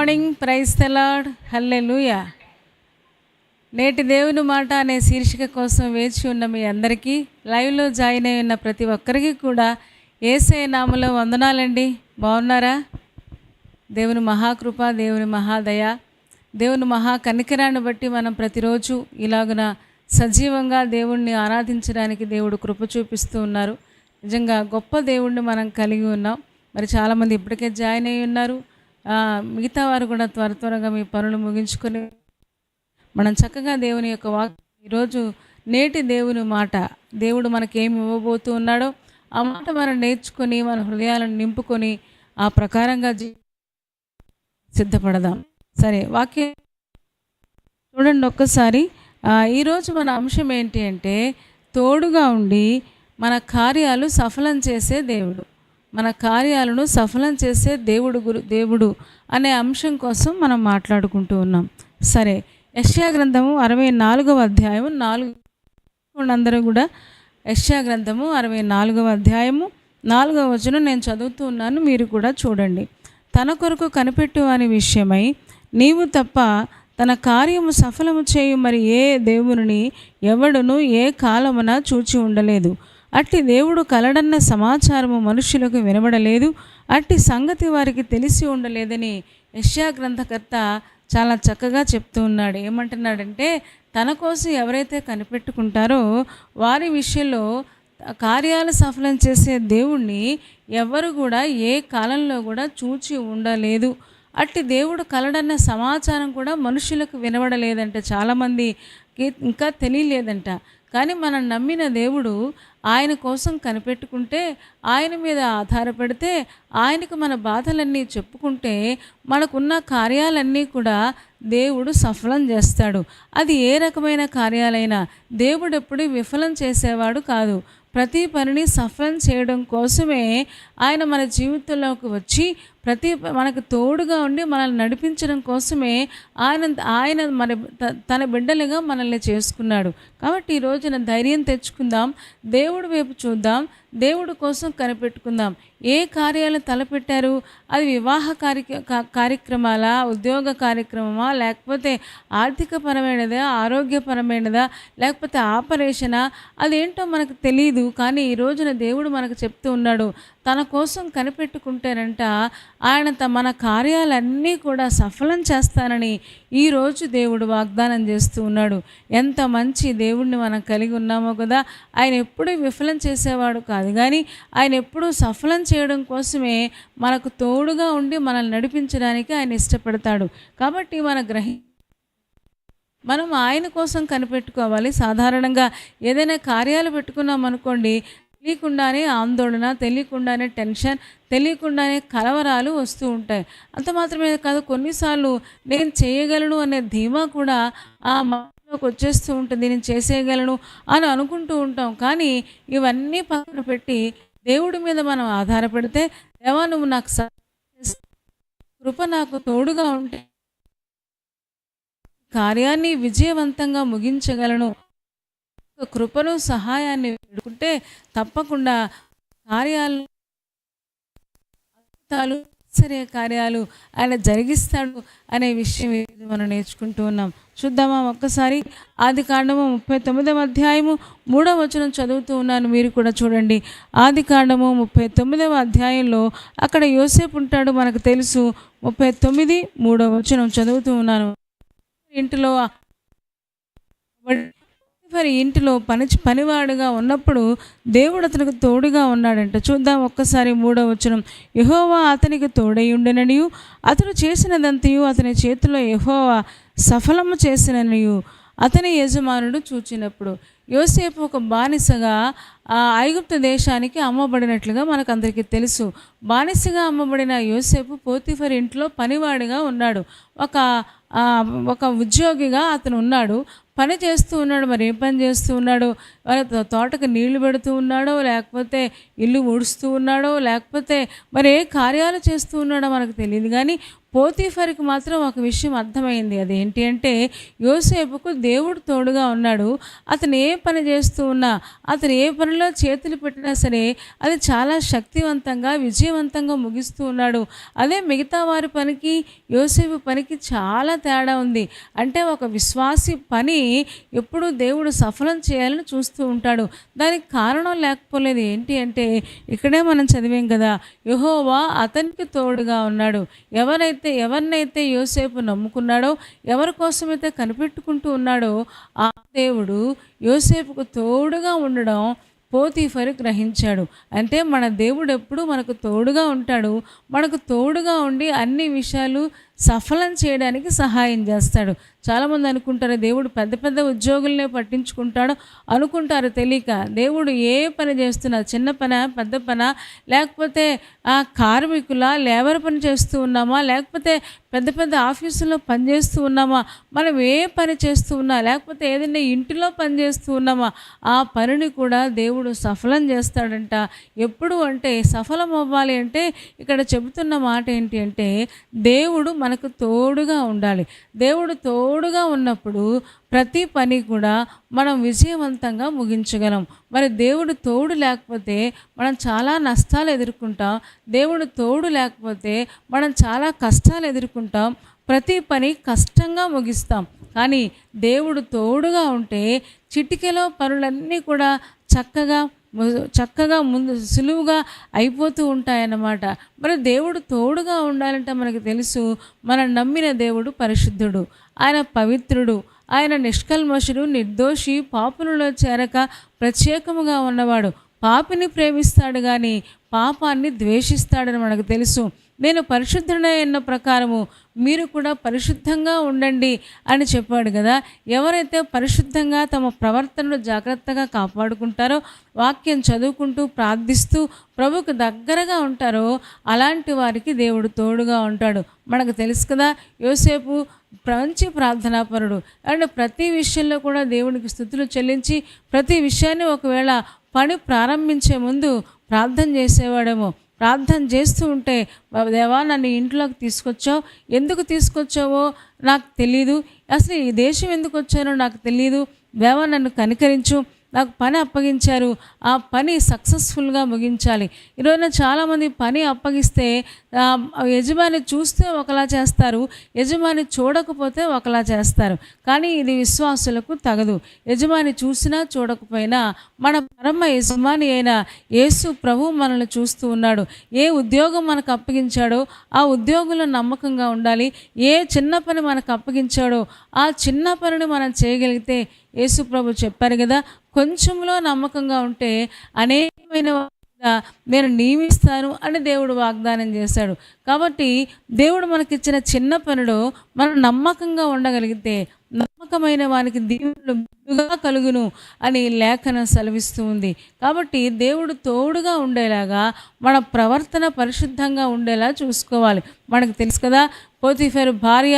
Morning, praise the lord, హల్లెలూయా. నేటి దేవుని మాట అనే శీర్షిక కోసం వేచి ఉన్న మీ అందరికీ, లైవ్లో జాయిన్ అయి ఉన్న ప్రతి ఒక్కరికి కూడా యేసయ్య నామములో వందనాలండి. బాగున్నారా? దేవుని మహాకృప, దేవుని మహాదయ, దేవుని మహా కనికరాన్ని బట్టి మనం ప్రతిరోజు ఇలాగున సజీవంగా దేవుణ్ణి ఆరాధించడానికి దేవుడు కృప చూపిస్తూ ఉన్నారు. నిజంగా గొప్ప దేవుణ్ణి మనం కలిగి ఉన్నాం. మరి చాలామంది ఇప్పటికే జాయిన్ అయి ఉన్నారు. మిగతా వారు కూడా త్వరగా మీ పనులు ముగించుకొని మనం చక్కగా దేవుని యొక్క ఈరోజు నేటి దేవుని మాట, దేవుడు మనకేమి ఇవ్వబోతూ ఉన్నాడో ఆ మాట మనం నేర్చుకొని మన హృదయాలను నింపుకొని ఆ ప్రకారంగా సిద్ధపడదాం. సరే, వాక్యం చూడండి ఒక్కసారి. ఈరోజు మన అంశం ఏంటి అంటే, తోడుగా ఉండి మన కార్యాలు సఫలం చేసే దేవుడు. మన కార్యాలను సఫలం చేసే దేవుడు అనే అంశం కోసం మనం మాట్లాడుకుంటూ ఉన్నాం. సరే, యెషయా గ్రంథము 64వ అధ్యాయము 4 అందరూ కూడా యెషయా గ్రంథము 64వ అధ్యాయము 4వ వచనం నేను చదువుతూ ఉన్నాను, మీరు కూడా చూడండి. తన కొరకు కనిపెట్టు అనే విషయమై నీవు తప్ప తన కార్యము సఫలము చేయు మరి ఏ దేవుని ఎవడును ఏ కాలమున చూచి ఉండలేదు. అట్టి దేవుడు కలడన్న సమాచారము మనుషులకు వినబడలేదు, అట్టి సంగతి వారికి తెలిసి ఉండలేదని యెషయా గ్రంథకర్త చాలా చక్కగా చెప్తూ ఉన్నాడు. ఏమంటున్నాడంటే, తన కోసం ఎవరైతే కనిపెట్టుకుంటారో వారి విషయంలో కార్యాలు సఫలం చేసే దేవుణ్ణి ఎవరు కూడా ఏ కాలంలో కూడా చూచి ఉండలేదు. అట్టి దేవుడు కలడన్న సమాచారం కూడా మనుషులకు వినబడలేదంట. చాలామందికి ఇంకా తెలియలేదంట. కానీ మనం నమ్మిన దేవుడు, ఆయన కోసం కనిపెట్టుకుంటే, ఆయన మీద ఆధారపడితే, ఆయనకు మన బాధలన్నీ చెప్పుకుంటే మనకున్న కార్యాలన్నీ కూడా దేవుడు సఫలం చేస్తాడు. అది ఏ రకమైన కార్యాలైనా దేవుడు ఎప్పుడు విఫలం చేసేవాడు కాదు. ప్రతి పనిని సఫలం చేయడం కోసమే ఆయన మన జీవితంలోకి వచ్చి మనకు తోడుగా ఉండి మనల్ని నడిపించడం కోసమే ఆయన తన బిడ్డలుగా మనల్ని చేసుకున్నాడు. కాబట్టి ఈ రోజున ధైర్యం తెచ్చుకుందాం, దేవుడి వైపు చూద్దాం, దేవుడి కోసం కనిపెట్టుకుందాం. ఏ కార్యాలు తలపెట్టారు? అది వివాహ కార్యక్రమాలా, ఉద్యోగ కార్యక్రమమా, లేకపోతే ఆర్థికపరమైనదా, ఆరోగ్యపరమైనదా, లేకపోతే ఆపరేషనా, అదేంటో మనకు తెలియదు. కానీ ఈ రోజున దేవుడు మనకు చెప్తూ ఉన్నాడు, తన కోసం కనిపెట్టుకుంటారంట ఆయన మన కార్యాలన్నీ కూడా సఫలం చేస్తానని ఈరోజు దేవుడు వాగ్దానం చేస్తూ ఉన్నాడు. ఎంత మంచి దేవుడిని మనం కలిగి ఉన్నామో కదా. ఆయన ఎప్పుడూ విఫలం చేసేవాడు కాదు, కానీ ఆయన ఎప్పుడూ సఫలం చేయడం కోసమే మనకు తోడుగా ఉండి మనల్ని నడిపించడానికి ఆయన ఇష్టపడతాడు. కాబట్టి మనం ఆయన కోసం కనిపెట్టుకోవాలి. సాధారణంగా ఏదైనా కార్యాలు పెట్టుకున్నాం అనుకోండి, తెలియకుండానే ఆందోళన, తెలియకుండానే టెన్షన్, తెలియకుండానే కలవరాలు వస్తూ ఉంటాయి. అంత మాత్రమే కాదు, కొన్నిసార్లు నేను చేయగలను అనే ధీమా కూడా ఆ మనలోకి వచ్చేస్తూ ఉంటుంది. నేను చేసేయగలను అని అనుకుంటూ ఉంటాం. కానీ ఇవన్నీ పక్కన పెట్టి దేవుడి మీద మనం ఆధారపడితే, దేవా నువ్వు నాకు కృప నాకు తోడుగా ఉంటే కార్యాన్ని విజయవంతంగా ముగించగలను, కృపను సహాయాన్ని వేడుకుంటే తప్పకుండా కార్యాలు కార్యాలు ఆయన జరిగిస్తాడు అనే విషయం మనం నేర్చుకుంటూ ఉన్నాం. చూద్దామా ఒక్కసారి. ఆదికాండము 39వ అధ్యాయము 3వ వచనం చదువుతూ ఉన్నాను, మీరు కూడా చూడండి. ఆదికాండము 39వ అధ్యాయంలో అక్కడ యోసేపు ఉంటాడు, మనకు తెలుసు. 39 3వ వచనం చదువుతూ ఉన్నాను. ఇంటిలో పనివాడుగా ఉన్నప్పుడు దేవుడు అతనికి తోడుగా ఉన్నాడంట. చూద్దాం ఒక్కసారి 3వ వచనం. యెహోవా అతనికి తోడై ఉండెననియు అతడు చేసినదంతయు అతని చేతిలో యెహోవా సఫలము చేసిననియు అతని యజమానుడు చూచినప్పుడు. యోసేపు ఒక బానిసగా ఐగుప్తు దేశానికి అమ్మబడినట్లుగా మనకు అందరికీ తెలుసు. బానిసగా అమ్మబడిన యోసేపు పోతిఫర్ ఇంట్లో పనివాడిగా ఉన్నాడు. ఒక ఉద్యోగిగా అతను ఉన్నాడు, పని చేస్తూ ఉన్నాడు. మరి ఏం పని చేస్తూ ఉన్నాడు? తోటకు నీళ్లు పెడుతూ ఉన్నాడో, లేకపోతే ఇల్లు ఊడుస్తూ ఉన్నాడో, లేకపోతే మరి ఏ కార్యాలు చేస్తూ ఉన్నాడో మనకు తెలియదు. కానీ పోతీఫర్కి మాత్రం ఒక విషయం అర్థమైంది. అదేంటి అంటే యోసేపుకు దేవుడు తోడుగా ఉన్నాడు. అతను ఏ పని చేస్తూ ఉన్నా, అతను ఏ పనిలో చేతులు పెట్టినా సరే అది చాలా శక్తివంతంగా విజయవంతంగా ముగిస్తూ ఉన్నాడు. అదే మిగతా వారి పనికి యోసేపు పనికి చాలా తేడా ఉంది. అంటే ఒక విశ్వాసి పని ఎప్పుడూ దేవుడు సఫలం చేయాలని చూస్తూ ఉంటాడు. దానికి కారణం లేకపోలేదు. ఏంటి అంటే ఇక్కడే మనం చదివాం కదా, యెహోవా అతనికి తోడుగా ఉన్నాడు. ఎవరినైతే యోసేపు నమ్ముకున్నాడో, ఎవరి కోసమైతే కనిపెట్టుకుంటూ ఉన్నాడో ఆ దేవుడు యోసేపుకు తోడుగా ఉండడం పోతీఫరు గ్రహించాడు. అంటే మన దేవుడు ఎప్పుడు మనకు తోడుగా ఉంటాడు. మనకు తోడుగా ఉండి అన్ని విషయాలు సఫలం చేయడానికి సహాయం చేస్తాడు. చాలామంది అనుకుంటారు దేవుడు పెద్ద పెద్ద ఉద్యోగులనే పట్టించుకుంటాడు అనుకుంటారు తెలియక. దేవుడు ఏ పని చేస్తున్నా, చిన్న పన పెద్ద పన, లేకపోతే కార్మికుల లేబర్ పని చేస్తూ ఉన్నామా, లేకపోతే పెద్ద పెద్ద ఆఫీసుల్లో పనిచేస్తూ ఉన్నామా, మనం ఏ పని చేస్తూ ఉన్నా, లేకపోతే ఏదైనా ఇంటిలో పని చేస్తూ ఉన్నామా, ఆ పనిని కూడా దేవుడు సఫలం చేస్తాడంట. ఎప్పుడు అంటే సఫలం అవ్వాలి అంటే ఇక్కడ చెబుతున్న మాట ఏంటి అంటే దేవుడు మనకు తోడుగా ఉండాలి. దేవుడు తోడుగా ఉన్నప్పుడు ప్రతి పని కూడా మనం విజయవంతంగా ముగించగలం. మరి దేవుడు తోడు లేకపోతే మనం చాలా నష్టాలు ఎదుర్కొంటాం. దేవుడు తోడు లేకపోతే మనం చాలా కష్టాలు ఎదుర్కొంటాం. ప్రతి పని కష్టంగా ముగిస్తాం. కానీ దేవుడు తోడుగా ఉంటే చిటికెలో పనులన్నీ కూడా చక్కగా ముందు సులువుగా అయిపోతూ ఉంటాయన్నమాట. మరి దేవుడు తోడుగా ఉండాలంటే మనకు తెలుసు, మనం నమ్మిన దేవుడు పరిశుద్ధుడు, ఆయన పవిత్రుడు, ఆయన నిష్కల్మషుడు, నిర్దోషి, పాపులలో చేరక ప్రత్యేకముగా ఉన్నవాడు. పాపిని ప్రేమిస్తాడు కానీ పాపాన్ని ద్వేషిస్తాడని మనకు తెలుసు. నేను పరిశుద్ధుడైన ప్రకారము మీరు కూడా పరిశుద్ధంగా ఉండండి అని చెప్పాడు కదా. ఎవరైతే పరిశుద్ధంగా తమ ప్రవర్తనను జాగ్రత్తగా కాపాడుకుంటారో, వాక్యం చదువుకుంటూ ప్రార్థిస్తూ ప్రభుకు దగ్గరగా ఉంటారో అలాంటి వారికి దేవుడు తోడుగా ఉంటాడు. మనకు తెలుసు కదా, యోసేపు మంచి ప్రార్థనాపరుడు. అండ్ ప్రతి విషయంలో కూడా దేవునికి స్తుతులు చెల్లించి ప్రతి విషయాన్ని ఒకవేళ పని ప్రారంభించే ముందు ప్రార్థన చేసేవాడేమో. ప్రార్థన చేస్తూ ఉంటే, దేవా నన్ను ఇంట్లోకి తీసుకొచ్చావు, ఎందుకు తీసుకొచ్చావో నాకు తెలీదు, అసలు ఈ దేశం ఎందుకు వచ్చానో నాకు తెలీదు, దేవా నన్ను కనికరించు, నాకు పని అప్పగించారు, ఆ పని సక్సెస్ఫుల్గా ముగించాలి. ఈరోజున చాలామంది పని అప్పగిస్తే యజమాని చూస్తే ఒకలా చేస్తారు, యజమాని చూడకపోతే ఒకలా చేస్తారు. కానీ ఇది విశ్వాసులకు తగదు. యజమాని చూసినా చూడకపోయినా మన పరమ యజమాని అయిన యేసు ప్రభు మనల్ని చూస్తూ ఉన్నాడు. ఏ ఉద్యోగం మనకు అప్పగించాడో ఆ ఉద్యోగంలో నమ్మకంగా ఉండాలి. ఏ చిన్న పని మనకు అప్పగించాడో ఆ చిన్న పనిని మనం చేయగలిగితే, యేసు ప్రభు చెప్పారు కదా, కొంచెంలో నమ్మకంగా ఉంటే అనేకమైన నేను నియమిస్తాను అని దేవుడు వాగ్దానం చేశాడు. కాబట్టి దేవుడు మనకిచ్చిన చిన్న పనిలో మనం నమ్మకంగా ఉండగలిగితే నమ్మకమైన వానికి దీవెనలు మెండుగా కలుగును అని లేఖనం సెలవిస్తూ ఉంది. కాబట్టి దేవుడు తోడుగా ఉండేలాగా మన ప్రవర్తన పరిశుద్ధంగా ఉండేలా చూసుకోవాలి. మనకు తెలుసు కదా, పోతీఫరు భార్య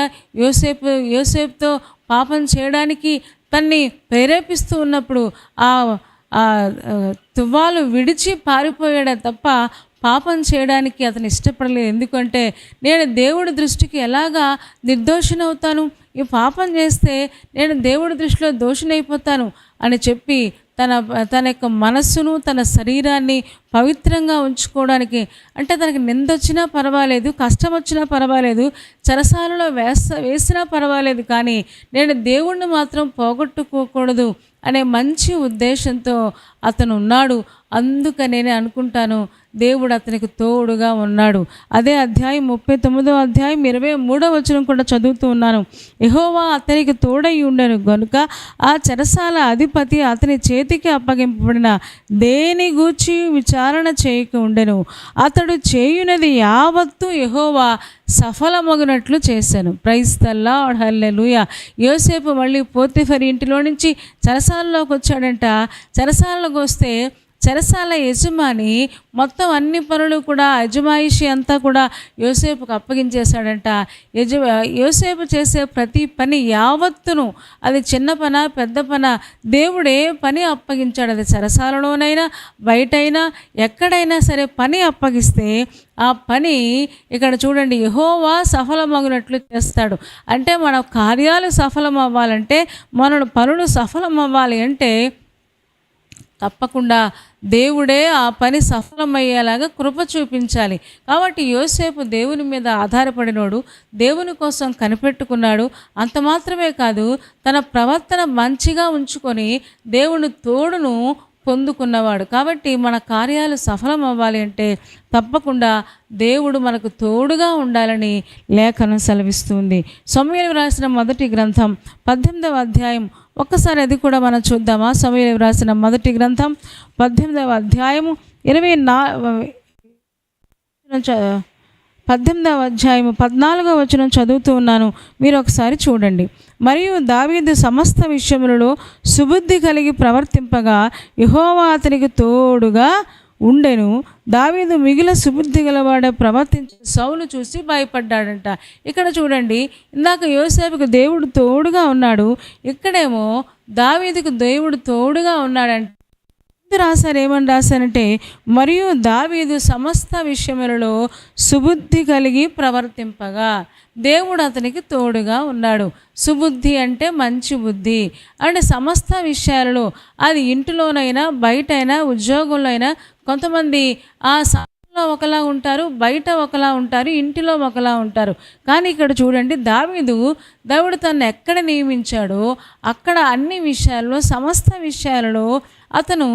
యోసేపుతో పాపం చేయడానికి తన్ని ప్రేరేపిస్తూ ఉన్నప్పుడు ఆ తువ్వాలు విడిచి పారిపోయాడే తప్ప పాపం చేయడానికి అతను ఇష్టపడలేదు. ఎందుకంటే నేను దేవుడి దృష్టికి ఎలాగా నిర్దోషినవుతాను, ఈ పాపం చేస్తే నేను దేవుడి దృష్టిలో దోషినైపోతాను అని చెప్పి తన యొక్క మనస్సును, తన శరీరాన్ని పవిత్రంగా ఉంచుకోవడానికి, అంటే తనకి నిందొచ్చినా పర్వాలేదు, కష్టం వచ్చినా పర్వాలేదు, చెరసాలలో వేసినా పర్వాలేదు, కానీ నేను దేవుణ్ణి మాత్రం పోగొట్టుకోకూడదు అనే మంచి ఉద్దేశంతో అతను ఉన్నాడు. అందుకనే అనుకుంటాను దేవుడు అతనికి తోడుగా ఉన్నాడు. అదే అధ్యాయం 39వ అధ్యాయం 23వ వచనం కూడా చదువుతూ ఉన్నాను. యెహోవా అతనికి తోడై ఉండెను గనుక ఆ చెరసాల అధిపతి అతని చేతికి అప్పగింపబడిన దేని గూర్చి విచారణ చేయక ఉండెను. అతడు చేయునది యావత్తు యెహోవా సఫలమగునట్లు చేశాను. ప్రైజ్ ద లార్డ్, హల్లెలూయా. యోసేపు మళ్ళీ పోతీఫరు ఇంటిలో నుంచి చెరసాలలోకి వచ్చాడంట. చెరసాలలోకి వస్తే చెరసాల యజమాని మొత్తం అన్ని పనులు కూడా అజమాయిషి అంతా కూడా యోసేపుకు అప్పగించేశాడంట. యోసేపు చేసే ప్రతి పని యావత్తును, అది చిన్న పన పెద్ద పన, దేవుడే పని అప్పగించాడు. అది చెరసాలలోనైనా బయటైనా ఎక్కడైనా సరే పని అప్పగిస్తే ఆ పని ఇక్కడ చూడండి యెహోవా సఫలమగునట్లు చేస్తాడు. అంటే మన కార్యాలు సఫలం అవ్వాలంటే, మన పనులు సఫలం అవ్వాలి అంటే తప్పకుండా దేవుడే ఆ పని సఫలమయ్యేలాగా కృప చూపించాలి. కాబట్టి యోసేపు దేవుని మీద ఆధారపడినోడు, దేవుని కోసం కనిపెట్టుకున్నాడు. అంత మాత్రమే కాదు, తన ప్రవర్తన మంచిగా ఉంచుకొని దేవుని తోడును పొందుకున్నవాడు. కాబట్టి మన కార్యాలు సఫలం అవ్వాలి అంటే తప్పకుండా దేవుడు మనకు తోడుగా ఉండాలని లేఖనం సెలవిస్తుంది. సమూయేలు రాసిన మొదటి గ్రంథం 18వ అధ్యాయం, ఒక్కసారి అది కూడా మనం చూద్దామా? సమూయేలు రాసిన మొదటి గ్రంథం 18వ అధ్యాయము 18వ అధ్యాయము 14వ వచనం చదువుతూ ఉన్నాను, మీరు ఒకసారి చూడండి. మరియు దావీదు సమస్త విషయములలో సుబుద్ధి కలిగి ప్రవర్తింపగా యెహోవా అతనికి తోడుగా ఉండెను. దావీదు మిగిలిన సుబుద్ధి గలవాడ ప్రవర్తించి సౌలు చూసి భయపడ్డాడంట. ఇక్కడ చూడండి, ఇందాక యోసేపుకు దేవుడు తోడుగా ఉన్నాడు, ఇక్కడేమో దావీదుకు దేవుడు తోడుగా ఉన్నాడంట. రాశారు, ఏమని రాశారంటే, మరియు దావీదు సమస్త విషయములలో సుబుద్ధి కలిగి ప్రవర్తింపగా దేవుడు అతనికి తోడుగా ఉన్నాడు. సుబుద్ధి అంటే మంచి బుద్ధి. అంటే సమస్త విషయాలలో, అది ఇంటిలోనైనా బయటైనా ఉద్యోగంలో అయినా, కొంతమంది ఆ సంఘంలో ఒకలా ఉంటారు, బయట ఒకలా ఉంటారు, ఇంటిలో ఒకలా ఉంటారు. కానీ ఇక్కడ చూడండి, దేవుడు తను ఎక్కడ నియమించాడో అక్కడ అన్ని విషయాల్లో, సమస్త విషయాలలో అతను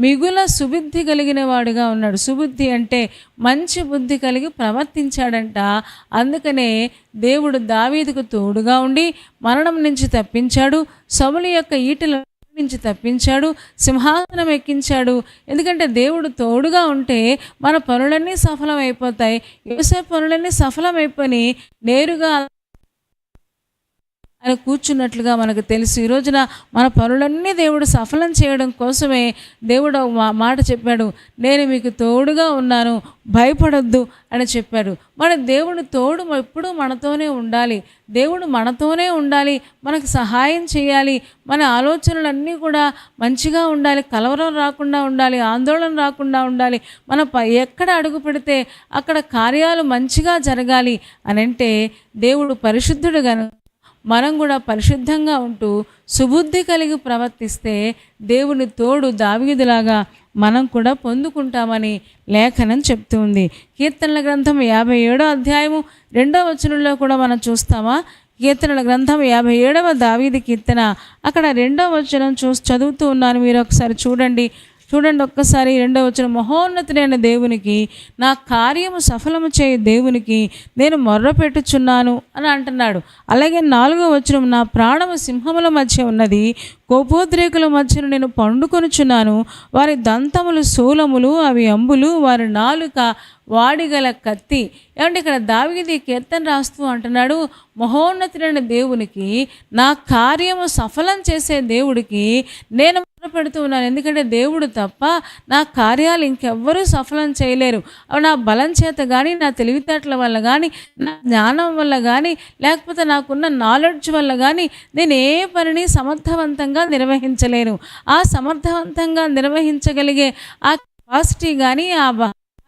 మిగుల సుబుద్ధి కలిగిన వాడుగా ఉన్నాడు. సుబుద్ధి అంటే మంచి బుద్ధి కలిగి ప్రవర్తించాడంట. అందుకనే దేవుడు దావీదుకు తోడుగా ఉండి మరణం నుంచి తప్పించాడు, సౌలు యొక్క ఈటల నుంచి తప్పించాడు, సింహాసనం ఎక్కించాడు. ఎందుకంటే దేవుడు తోడుగా ఉంటే మన పనులన్నీ సఫలమైపోతాయి. యోసేపు పనులన్నీ సఫలమైపోయి నేరుగా ఆయన కూర్చున్నట్లుగా మనకు తెలుసు. ఈ రోజున మన పనులన్నీ దేవుడు సఫలం చేయడం కోసమే దేవుడు మాట చెప్పాడు, నేను మీకు తోడుగా ఉన్నాను, భయపడొద్దు అని చెప్పాడు. మన దేవుడు తోడు ఎప్పుడూ మనతోనే ఉండాలి. దేవుడు మనతోనే ఉండాలి, మనకు సహాయం చేయాలి, మన ఆలోచనలన్నీ కూడా మంచిగా ఉండాలి, కలవరం రాకుండా ఉండాలి, ఆందోళన రాకుండా ఉండాలి. మన ఎక్కడ అడుగు పెడితే అక్కడ కార్యాలు మంచిగా జరగాలి అని అంటే దేవుడు పరిశుద్ధుడు గను మనం కూడా పరిశుద్ధంగా ఉంటూ సుబుద్ధి కలిగి ప్రవర్తిస్తే దేవుని తోడు దావీదులాగా మనం కూడా పొందుకుంటామని లేఖనం చెప్తుంది. కీర్తనల గ్రంథం 57వ అధ్యాయము 2వ వచనంలో కూడా మనం చూస్తామా? కీర్తనల గ్రంథం 57వ దావీదు కీర్తన, అక్కడ 2వ వచనం చదువుతూ ఉన్నాను, మీరు ఒకసారి చూడండి ఒక్కసారి 2వ వచనం. మహోన్నతుడైన దేవునికి, నా కార్యము సఫలము చేయ దేవునికి నేను మొర్రపెట్టుచున్నాను అని అంటున్నాడు. అలాగే 4వ వచనం, నా ప్రాణము సింహముల మధ్య ఉన్నది, కోపోద్రేకుల మధ్యను నేను పండుకొనుచున్నాను, వారి దంతములు శూలములు, అవి అంబులు, వారి నాలుక వాడిగల కత్తి. ఏమంటే ఇక్కడ దావీదు కీర్తన రాస్తూ అంటున్నాడు, మహోన్నతుడైన దేవునికి, నా కార్యము సఫలం చేసే దేవుడికి నేను పెడుతూ ఉన్నాను. ఎందుకంటే దేవుడు తప్ప నా కార్యాలు ఇంకెవ్వరూ సఫలం చేయలేరు. నా బలం చేత కానీ, నా తెలివితేటల వల్ల కానీ, నా జ్ఞానం వల్ల కానీ, లేకపోతే నాకున్న నాలెడ్జ్ వల్ల కానీ నేను ఏ పనిని సమర్థవంతంగా నిర్వహించలేను. ఆ సమర్థవంతంగా నిర్వహించగలిగే ఆ కెపాసిటీ కానీ, ఆ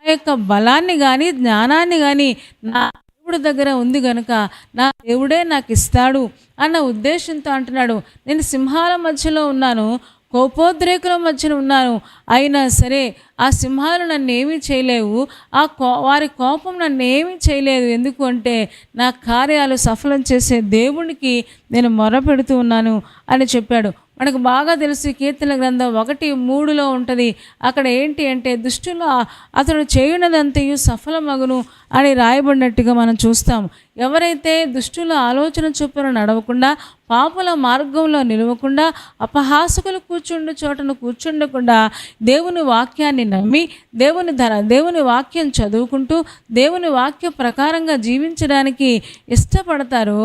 యొక్క బలాన్ని కానీ, జ్ఞానాన్ని కానీ నా దేవుడి దగ్గర ఉంది కనుక నా దేవుడే నాకు ఇస్తాడు అన్న ఉద్దేశంతో అంటున్నాడు. నేను సింహాల మధ్యలో ఉన్నాను, కోపోద్రేకుల మధ్యన ఉన్నాను, అయినా సరే ఆ సింహాలు నన్ను ఏమీ చేయలేవు, వారి కోపం నన్ను ఏమీ చేయలేదు. ఎందుకు అంటే నా కార్యాలు సఫలం చేసే దేవునికి నేను మొరపెడుతూ ఉన్నాను అని చెప్పాడు. మనకు బాగా తెలుసు, కీర్తన గ్రంథం 1:3 ఉంటుంది. అక్కడ ఏంటి అంటే, దుష్టులు అతడు చేయునదంతయు సఫలమగును అని రాయబడినట్టుగా మనం చూస్తాం. ఎవరైతే దుష్టుల ఆలోచన చొప్పున నడవకుండా, పాపుల మార్గంలో నిలవకుండా, అపహాసకులు కూర్చుండు చోటను కూర్చుండకుండా, దేవుని వాక్యాన్ని నమ్మి, దేవుని వాక్యం చదువుకుంటూ, దేవుని వాక్య ప్రకారంగా జీవించడానికి ఇష్టపడతారో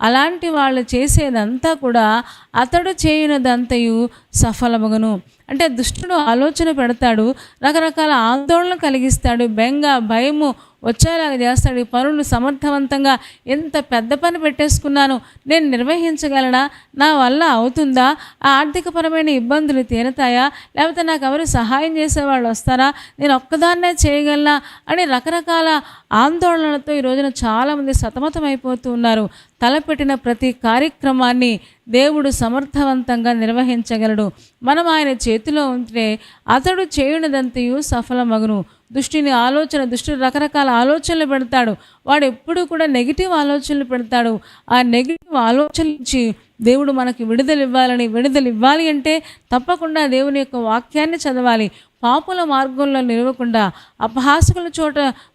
అలాంటి వాళ్ళు చేసేదంతా కూడా అతడు చేయునదంతయు సఫలమగును. అంటే దుష్టుడు ఆలోచన పెడతాడు, రకరకాల ఆందోళన కలిగిస్తాడు, బెంగ భయము వచ్చేలాగా చేస్తాడు. ఈ పనులు సమర్థవంతంగా ఎంత పెద్ద పని పెట్టేసుకున్నాను, నేను నిర్వహించగలనా, నా వల్ల అవుతుందా, ఆ ఆర్థికపరమైన ఇబ్బందులు తీరతాయా, లేకపోతే నాకు ఎవరు సహాయం చేసేవాళ్ళు వస్తారా, నేను ఒక్కదాన్నే చేయగలనా అని రకరకాల ఆందోళనలతో ఈ రోజున చాలామంది సతమతమైపోతూ ఉన్నారు. తలపెట్టిన ప్రతి కార్యక్రమాన్ని దేవుడు సమర్థవంతంగా నిర్వహించగలడు. మనం ఆయన చేతిలో ఉంటే అతడు చేయునదంతయు సఫలమగును. దుష్టుడు రకరకాల ఆలోచనలు పెడతాడు. వాడు ఎప్పుడూ కూడా నెగిటివ్ ఆలోచనలు పెడతాడు. ఆ నెగిటివ్ ఆలోచన నుంచి దేవుడు మనకి విడుదల ఇవ్వాలి అంటే తప్పకుండా దేవుని యొక్క వాక్యాన్ని చదవాలి. పాపుల మార్గంలో నిలవకుండా, అపహాసకుల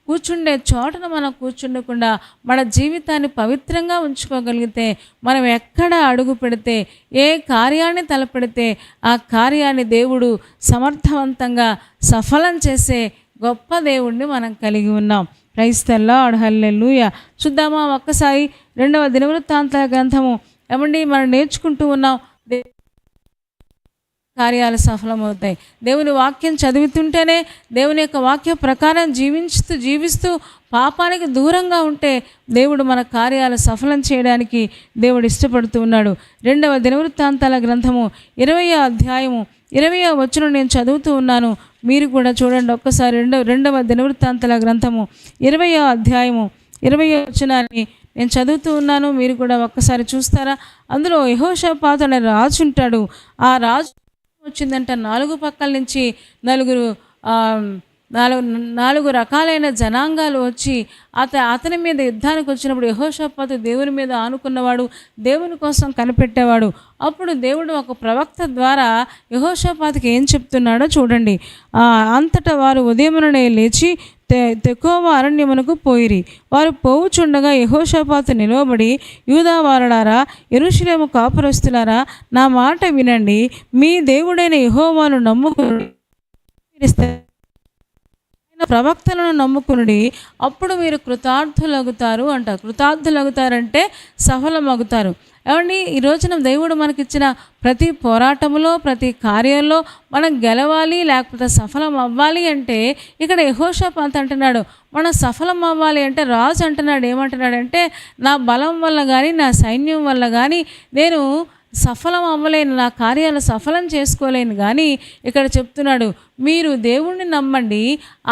కూర్చుండే చోటను మనం కూర్చుండకుండా, మన జీవితాన్ని పవిత్రంగా ఉంచుకోగలిగితే, మనం ఎక్కడ అడుగు పెడితే, ఏ కార్యాన్ని తలపెడితే ఆ కార్యాన్ని దేవుడు సమర్థవంతంగా సఫలం చేసే గొప్ప దేవుణ్ణి మనం కలిగి ఉన్నాం. ప్రైజ్ ది లార్డ్, హల్లెలూయా. చూద్దామా ఒక్కసారి 2వ దినవృత్తాంతాల గ్రంథము. ఏమండి, మనం నేర్చుకుంటూ ఉన్నాం కార్యాలు సఫలమవుతాయి. దేవుని వాక్యం చదువుతుంటేనే, దేవుని యొక్క వాక్య ప్రకారం జీవిస్తూ పాపానికి దూరంగా ఉంటే దేవుడు మన కార్యాలు సఫలం చేయడానికి దేవుడు ఇష్టపడుతూ ఉన్నాడు. 2వ దినవృత్తాంతాల గ్రంథము 20వ అధ్యాయము 20వ వచనం నేను చదువుతూ ఉన్నాను, మీరు కూడా చూడండి ఒక్కసారి. 2వ దినవృత్తాంతాల గ్రంథము 20వ అధ్యాయము 20వ వచనాన్ని నేను చదువుతూ ఉన్నాను, మీరు కూడా ఒక్కసారి చూస్తారా? అందులో యెహోషాపాతు అనే రాజు ఉంటాడు. ఆ రాజు వచ్చిందంట, 4 పక్కల నుంచి నాలుగు రకాలైన జనాంగాలు వచ్చి అతని మీద యుద్ధానికి వచ్చినప్పుడు యెహోషాపాతు దేవుని మీద ఆనుకున్నవాడు, దేవుని కోసం కనిపెట్టేవాడు. అప్పుడు దేవుడు ఒక ప్రవక్త ద్వారా యెహోషాపాతుకి ఏం చెప్తున్నాడో చూడండి. అంతటా వారు ఉదయముననే లేచి తెకోవ అరణ్యమునకు పోయిరి. వారు పోవుచుండగా యెహోషాపాతు నిలవబడి, యూదావారులారా, యెరూషలేము కాపురస్తులారా, నా మాట వినండి. మీ దేవుడైన యెహోవాను నమ్ముకుని ప్రవక్తలను నమ్ముకునుడి, అప్పుడు మీరు కృతార్థులగుతారు అంట. కృతార్థులగుతారంటే సఫలమగుతారు. ఏమండి, ఈ రోజున దేవుడు మనకిచ్చిన ప్రతి పోరాటంలో, ప్రతి కార్యంలో మనం గెలవాలి, లేకపోతే సఫలం అవ్వాలి అంటే ఇక్కడ యెహోషాపాతు అంటున్నాడు, మనం సఫలం అవ్వాలి అంటే రాజు అంటున్నాడు. ఏమంటున్నాడంటే, నా బలం వల్ల కానీ, నా సైన్యం వల్ల కానీ నేను సఫలం అవ్వలేను, నా కార్యాలు సఫలం చేసుకోలేను. కానీ ఇక్కడ చెప్తున్నాడు, మీరు దేవుణ్ణి నమ్మండి,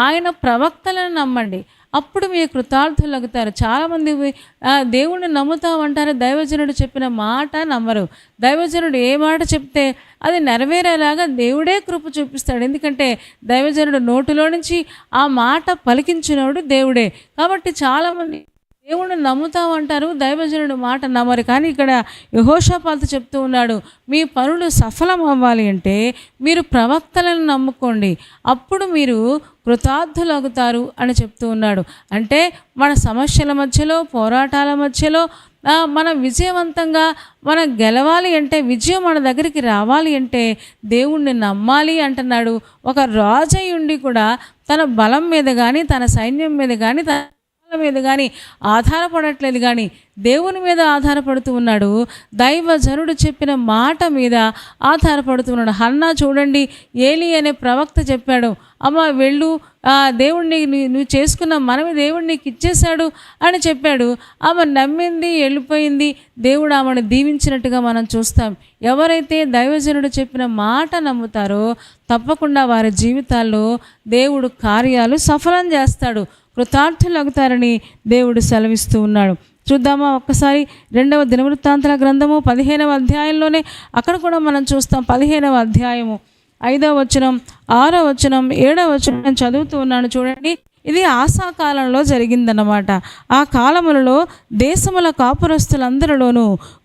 ఆయన ప్రవక్తలను నమ్మండి, అప్పుడు మీరు కృతార్థులగుతారు. చాలామంది దేవుణ్ణి నమ్ముతామంటారు, దైవజనుడు చెప్పిన మాట నమ్మరు. దైవజనుడు ఏ మాట చెప్తే అది నెరవేరేలాగా దేవుడే కృప చూపిస్తాడు. ఎందుకంటే దైవజనుడు నోటిలో నుంచి ఆ మాట పలికించినోడు దేవుడే. కాబట్టి చాలామంది దేవుణ్ణి నమ్ముతామంటారు, దైవజనుడు మాట నమ్మరు. కానీ ఇక్కడ యెహోషాపాతు చెప్తూ ఉన్నాడు, మీ పనులు సఫలం అవ్వాలి అంటే మీరు ప్రవక్తలను నమ్ముకోండి, అప్పుడు మీరు కృతార్థులగుతారు అని చెప్తూ ఉన్నాడు. అంటే మన సమస్యల మధ్యలో, పోరాటాల మధ్యలో మనం విజయవంతంగా మనం గెలవాలి అంటే, విజయం మన దగ్గరికి రావాలి అంటే దేవుణ్ణి నమ్మాలి అంటున్నాడు. ఒక రాజు అయి ఉండి కూడా తన బలం మీద కానీ, తన సైన్యం మీద కానీ, మీద కానీ ఆధారపడట్లేదు, కానీ దేవుని మీద ఆధారపడుతూ ఉన్నాడు. దైవజనుడు చెప్పిన మాట మీద ఆధారపడుతున్నాడు. హన్నా చూడండి, ఏలి అనే ప్రవక్త చెప్పాడు, అమ్మ వెళ్ళు, దేవుణ్ణి నువ్వు చేసుకున్న మనవి దేవుడు నీకు ఇచ్చేశాడు అని చెప్పాడు. ఆమె నమ్మింది, వెళ్ళిపోయింది. దేవుడు ఆమెను దీవించినట్టుగా మనం చూస్తాం. ఎవరైతే దైవజనుడు చెప్పిన మాట నమ్ముతారో తప్పకుండా వారి జీవితాల్లో దేవుడు కార్యాలు సఫలం చేస్తాడు, కృతార్థులవుతారని దేవుడు సెలవిస్తూ ఉన్నాడు. చూద్దామా ఒక్కసారి 2వ దినవృత్తాంతాల గ్రంథము 15వ అధ్యాయంలోనే అక్కడ కూడా మనం చూస్తాం. 15వ అధ్యాయము 5వ వచనం, 6వ వచనం, 7వ వచనం నేను చదువుతూ ఉన్నాను చూడండి. ఇది ఆసా కాలంలో జరిగిందన్నమాట. ఆ కాలములలో దేశముల కాపురస్తులందరిలోనూ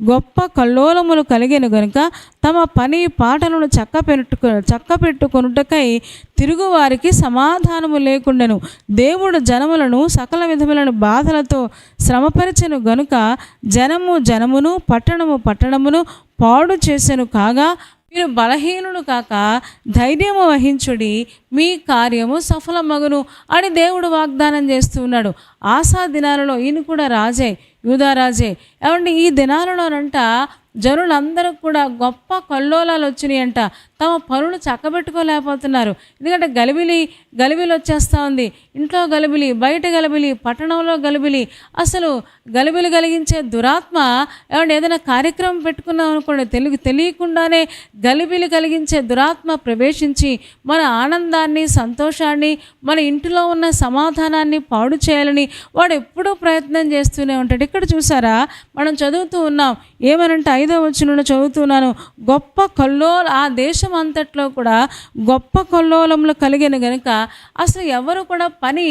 గొప్ప కల్లోలములు కలిగిన గనుక తమ పని పాటలను చక్కపెట్టుకొనుటకై తిరుగువారికి సమాధానము లేకుండెను. దేవుడు జనములను సకల విధములను బాధలతో శ్రమపరిచెను గనుక జనమును పట్టణమును పాడు చేసెను. కాగా మీరు బలహీనులు కాక ధైర్యము వహించుడి, మీ కార్యము సఫలమగును అని దేవుడు వాగ్దానం చేస్తూ ఉన్నాడు. ఆసా దినాలలో ఈయన కూడా రాజే, యూదారాజే. ఏమంటే ఈ దినాలలోనంట జనులందరూ కూడా గొప్ప కల్లోలాలు వచ్చినాయంట. తమ పనులు చక్కబెట్టుకోలేకపోతున్నారు. ఎందుకంటే గలిబిలి వచ్చేస్తూ ఉంది. ఇంట్లో గలిబిలి, బయట గలిబిలి, పట్టణంలో గలిబిలి. అసలు గలిబిలి కలిగించే దురాత్మ ఏమంటే ఏదైనా కార్యక్రమం పెట్టుకున్నాం అనుకోండి, తెలియకుండానే గలిబిలి కలిగించే దురాత్మ ప్రవేశించి మన ఆనందాన్ని, సంతోషాన్ని, మన ఇంటిలో ఉన్న సమాధానాన్ని పాడు చేయాలని వాడు ఎప్పుడూ ప్రయత్నం చేస్తూనే ఉంటాడు. ఇక్కడ చూసారా, మనం చదువుతూ ఉన్నాం. ఏమనంటే 5వ వచనంలో చదువుతున్నాను, గొప్ప ఆ దేశం అంతట్లో కూడా గొప్ప కల్లోలములు కలిగిన గనుక అసలు ఎవరు కూడా పని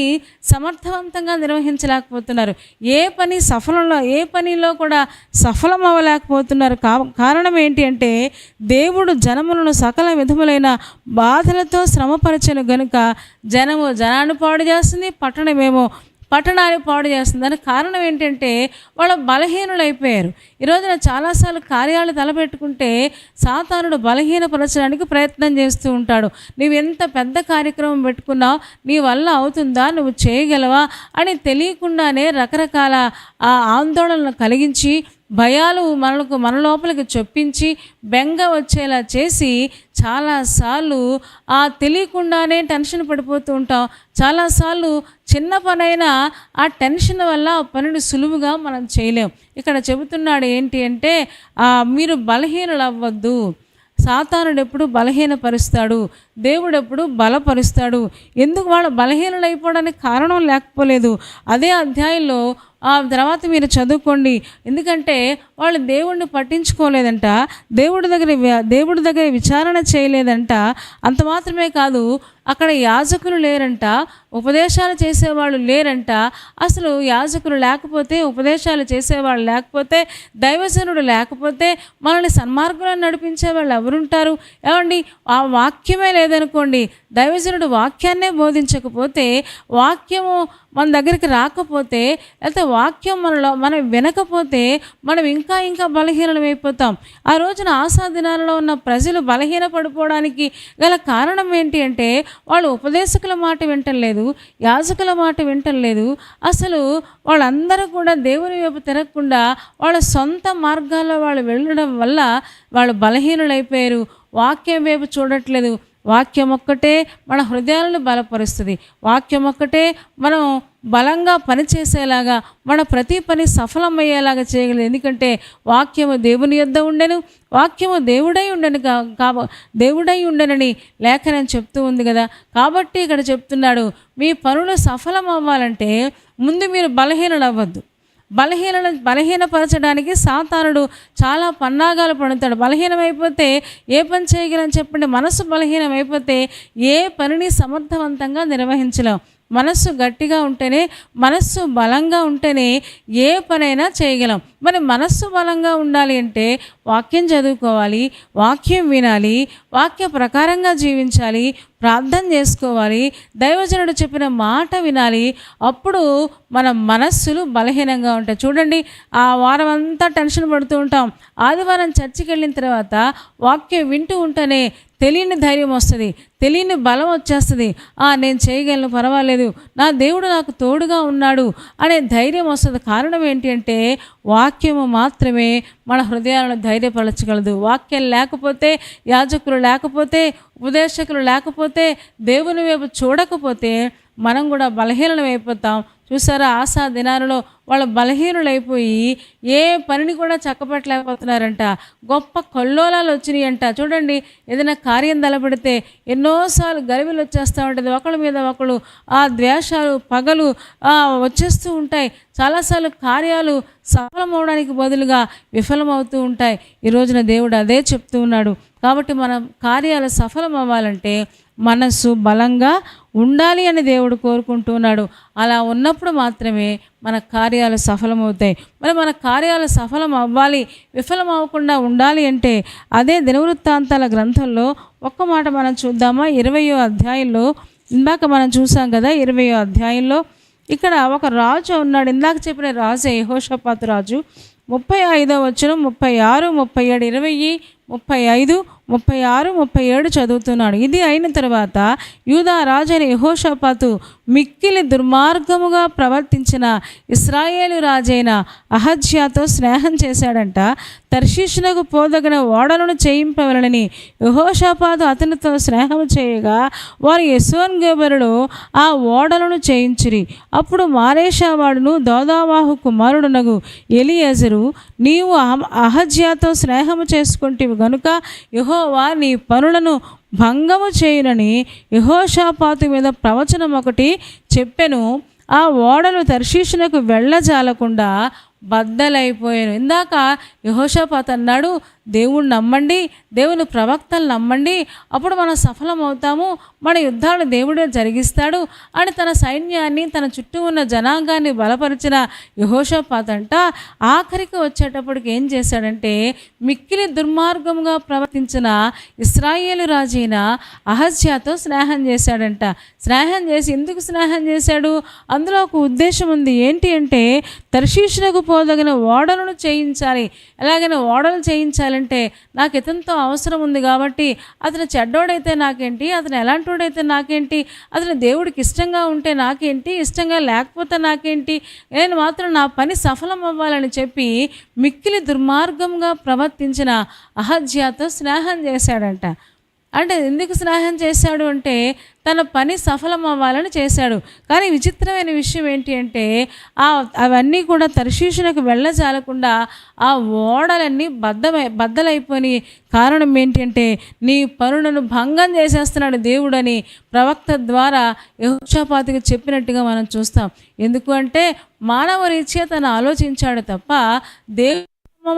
సమర్థవంతంగా నిర్వహించలేకపోతున్నారు. ఏ పనిలో కూడా సఫలం అవ్వలేకపోతున్నారు. కారణం ఏంటి అంటే దేవుడు జనములను సకల విధములైన బాధలతో శ్రమపరచను గనుక జనాన్ని పాడు చేస్తుంది, పట్టణాన్ని పాడు చేస్తుంది. దానికి కారణం ఏంటంటే వాళ్ళ బలహీనులు అయిపోయారు. ఈరోజున చాలాసార్లు కార్యాలు తలపెట్టుకుంటే సాతానుడు బలహీనపరచడానికి ప్రయత్నం చేస్తూ ఉంటాడు. నువ్వు ఎంత పెద్ద కార్యక్రమం పెట్టుకున్నావు, నీ వల్ల అవుతుందా, నువ్వు చేయగలవా అని తెలియకుండానే రకరకాల ఆందోళనలు కలిగించి, భయాలు మన లోపలికి చొప్పించి, బెంగ వచ్చేలా చేసి చాలాసార్లు తెలియకుండానే టెన్షన్ పడిపోతూ ఉంటాం. చాలాసార్లు చిన్న పనైనా ఆ టెన్షన్ వల్ల ఆ పనిని సులువుగా మనం చేయలేం. ఇక్కడ చెబుతున్నాడు ఏంటి అంటే మీరు బలహీనులు అవ్వద్దు. సాతానుడు ఎప్పుడు బలహీనపరుస్తాడు, దేవుడు ఎప్పుడు బలపరుస్తాడు. ఎందుకు వాళ్ళు బలహీనులు అయిపోవడానికి కారణం లేకపోలేదు. అదే అధ్యాయంలో తర్వాత మీరు చదువుకోండి. ఎందుకంటే వాళ్ళు దేవుడిని పట్టించుకోలేదంట, దేవుడి దగ్గర విచారణ చేయలేదంట. అంత మాత్రమే కాదు, అక్కడ యాజకులు లేరంట, ఉపదేశాలు చేసేవాళ్ళు లేరంట. అసలు యాజకులు లేకపోతే, ఉపదేశాలు చేసేవాళ్ళు లేకపోతే, దైవజనుడు లేకపోతే మనల్ని సన్మార్గంలో నడిపించే వాళ్ళు ఎవరుంటారు? ఏమండి, ఆ వాక్యమే లేదనుకోండి, దైవజనుడు వాక్యాన్నే బోధించకపోతే, వాక్యము మన దగ్గరికి రాకపోతే, లేకపోతే వాక్యం మనం వినకపోతే మనం ఇంకా బలహీనం అయిపోతాం. ఆ రోజున ఆసా దినాలలో ఉన్న ప్రజలు బలహీన పడిపోవడానికి గల కారణం ఏంటి అంటే వాళ్ళు ఉపదేశకుల మాట వింటలేదు, యాజకుల మాట వింటలేదు. అసలు వాళ్ళందరూ కూడా దేవుని వైపు తిరగకుండా వాళ్ళ సొంత మార్గాల్లో వాళ్ళు వెళ్ళడం వల్ల వాళ్ళు బలహీనులైపోయారు. వాక్యం వైపు చూడట్లేదు. వాక్యం ఒక్కటే మన హృదయాలను బలపరుస్తుంది. వాక్యం ఒక్కటే మనం బలంగా పనిచేసేలాగా, మన ప్రతి పని సఫలమయ్యేలాగా చేయగలదు. ఎందుకంటే వాక్యము దేవుని యొద్ద ఉండెను, వాక్యము దేవుడై ఉండనని లేఖనం చెప్తూ ఉంది కదా. కాబట్టి ఇక్కడ చెప్తున్నాడు, మీ పనులు సఫలం అవ్వాలంటే ముందు మీరు బలహీనులు అవ్వద్దు. బలహీనపరచడానికి సాతానుడు చాలా పన్నాగాలు పడుతాడు. బలహీనమైపోతే ఏ పని చేయగలని చెప్పండి. మనసు బలహీనమైపోతే ఏ పనిని సమర్థవంతంగా నిర్వహించలేం. మనస్సు గట్టిగా ఉంటేనే, మనస్సు బలంగా ఉంటేనే ఏ పనైనా చేయగలం. మరి మనస్సు బలంగా ఉండాలి అంటే వాక్యం చదువుకోవాలి, వాక్యం వినాలి, వాక్య ప్రకారంగా జీవించాలి, ప్రార్థన చేసుకోవాలి, దైవజనుడు చెప్పిన మాట వినాలి. అప్పుడు మన మనస్సులు బలహీనంగా ఉంటాయి. చూడండి, ఆ వారం అంతా టెన్షన్ పడుతూ ఉంటాం. ఆదివారం చర్చికి వెళ్ళిన తర్వాత వాక్యం వింటూ ఉంటేనే తెలియని ధైర్యం వస్తుంది, తెలియని బలం వచ్చేస్తుంది. నేను చేయగలను, పర్వాలేదు, నా దేవుడు నాకు తోడుగా ఉన్నాడు అనే ధైర్యం వస్తుంది. కారణం ఏంటి అంటే వాక్యము మాత్రమే మన హృదయాలను ధైర్యపరచగలదు. వాక్యం లేకపోతే, యాజకులు లేకపోతే, ఉపదేశకులు లేకపోతే, దేవుని వైపు చూడకపోతే మనం కూడా బలహీనమైపోతాం. చూసారా, ఆసా దినాలలో వాళ్ళు బలహీనులైపోయి ఏ పనిని కూడా చక్కబెట్టలేకపోతున్నారంట. గొప్ప కల్లోలాలు వచ్చినాయంట. చూడండి, ఏదైనా కార్యం తలపెడితే ఎన్నోసార్లు గలిబిలు వచ్చేస్తూ ఉంటుంది. ఒకళ్ళ మీద ఒకళ్ళు ద్వేషాలు, పగలు వచ్చేస్తూ ఉంటాయి. చాలాసార్లు కార్యాలు సఫలమవడానికి బదులుగా విఫలమవుతూ ఉంటాయి. ఈ రోజున దేవుడు అదే చెప్తూ ఉన్నాడు. కాబట్టి మనం కార్యాలు సఫలం అవ్వాలంటే మనస్సు బలంగా ఉండాలి అని దేవుడు కోరుకుంటున్నాడు. అలా ఉన్నప్పుడు మాత్రమే మన కార్యాలు సఫలమవుతాయి. మరి మన కార్యాలు సఫలం అవ్వాలి, విఫలం అవ్వకుండా ఉండాలి అంటే అదే దినవృత్తాంతాల గ్రంథంలో ఒక్క మాట మనం చూద్దామా? 20వ అధ్యాయంలో ఇందాక మనం చూసాం కదా, 20వ అధ్యాయంలో ఇక్కడ ఒక రాజు ఉన్నాడు. ఇందాక చెప్పిన రాజే యెహోషాపాతు రాజు. 35వ వచనం, 36, 37, 20, 35, 36, 37 చదువుతున్నాడు. ఇది అయిన తర్వాత యూదా రాజైన యెహోషాపాతు మిక్కిలి దుర్మార్గముగా ప్రవర్తించిన ఇశ్రాయేలు రాజైన అహజ్యాతో స్నేహం చేశాడంట. తర్షీషునకు పోదగిన ఓడలను చేయింపవలనని యెహోషాపాతు అతనితో స్నేహం చేయగా వారు ఎస్యోన్గెబెరులో ఆ ఓడలను చేయించిరి. అప్పుడు మారేషావాడును దోదావాహు కుమారుడునగు ఎలియెజరు, నీవు అహజ్యాతో స్నేహము చేసుకుంటివి గనుక యెహోవా నీ పనులను భంగము చేయునని యెహోషాపాతు మీద ప్రవచనం ఒకటి చెప్పెను. ఆ ఓడలు తర్షీషునకు వెళ్ళజాలకుండా బద్దలైపోయాను. ఇందాక యెహోషాపాతు అన్నాడు, దేవుణ్ణి నమ్మండి, దేవుని ప్రవక్తలు నమ్మండి, అప్పుడు మనం సఫలం అవుతాము, మన యుద్ధాలు దేవుడే జరిగిస్తాడు అని తన సైన్యాన్ని, తన చుట్టూ ఉన్న జనాంగాన్ని బలపరిచిన యెహోషాపాతు అంట ఆఖరికి వచ్చేటప్పటికి ఏం చేశాడంటే మిక్కిలి దుర్మార్గంగా ప్రవర్తించిన ఇశ్రాయేలు రాజైన అహజ్యాతో స్నేహం చేశాడంట. స్నేహం చేసి ఎందుకు స్నేహం చేశాడు? అందులో ఒక ఉద్దేశం ఉంది. ఏంటి అంటే తర్షీషునకు పోదగిన ఓడలను చేయించాలి. ఎలాగైనా ఓడలు చేయించాలంటే నాకు ఇతనితో అవసరం ఉంది కాబట్టి అతను చెడ్డోడైతే నాకేంటి, అతను ఎలాంటోడైతే నాకేంటి, అతను దేవుడికి ఇష్టంగా ఉంటే నాకేంటి, ఇష్టంగా లేకపోతే నాకేంటి, నేను మాత్రం నా పని సఫలం అవ్వాలని చెప్పి మిక్కిలి దుర్మార్గంగా ప్రవర్తించిన అహజ్యాతో స్నేహం చేశాడంట. అంటే ఎందుకు స్నేహం చేశాడు అంటే తన పని సఫలం అవ్వాలని చేశాడు. కానీ విచిత్రమైన విషయం ఏంటి అంటే అవన్నీ కూడా తర్షీషునకు వెళ్ళజాలకుండా ఆ ఓడలన్నీ బద్దలైపోయి కారణం ఏంటి అంటే నీ పనులను భంగం చేసేస్తున్నాడు దేవుడని ప్రవక్త ద్వారా యెహోషాపాతుకు చెప్పినట్టుగా మనం చూస్తాం. ఎందుకు అంటే మానవ రీత్యా తను ఆలోచించాడు తప్ప దేవుడు